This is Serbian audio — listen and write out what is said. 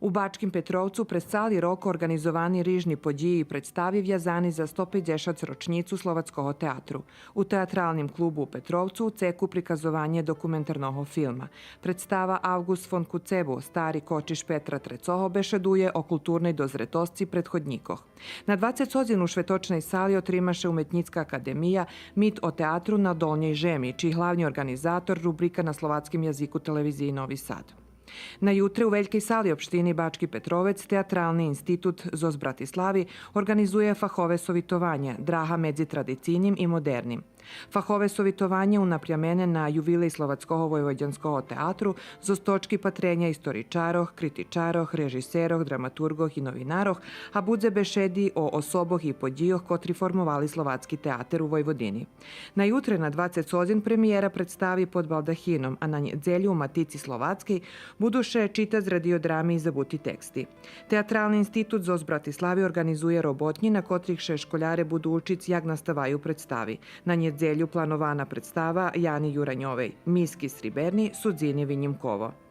U Bačkim Petrovcu pred cali rok organizovani rižni podiji predstavi vjazani za 150 ročnicu Slovatského teatru. U teatralnim klubu u Petrovcu u ceku prikazovanje dokumentarnog filma. Predstava August von Kucebu, stari kočiš Petra Trecoho, bešeduje o kulturnoj dozretosci prethodnikoh. Na 20 u švetočnej sali otrimaše Umetnicka akademija Mit o teatru na Dolnjej žemi, čiji hlavni organizator rubrika na slovatskim jeziku televiziji Novi Sad. Na jutre u veljkej sali opštini Bački Petrovec Teatralni institut ZOS Bratislavi organizuje fahove sovitovanja Draha medzi tradicijnim i modernim. Fahove sovitovanje unapljamene na juvilej Slovatského vojvođanského teatru ZOS točki patrenja istoričaroh, kritičaroh, režiseroh, dramaturgoh i novinaroh, a budze bešedi o osoboh i podjijoh kotri formovali slovatski teater u Vojvodini. Na jutre na 20 premijera predstavi pod baldahinom, a na nedzelju u Matici Slovatskej buduše čita z radiodrami i zabuti teksti. Teatralni institut ZOS Bratislavi organizuje robotnji na kotrih še školjare budu učic jak nastavaju predstavi. Na nedzelju planovana predstava Jani Juranjovej, Miski Sriberni, Sudzini Vinjimkovo.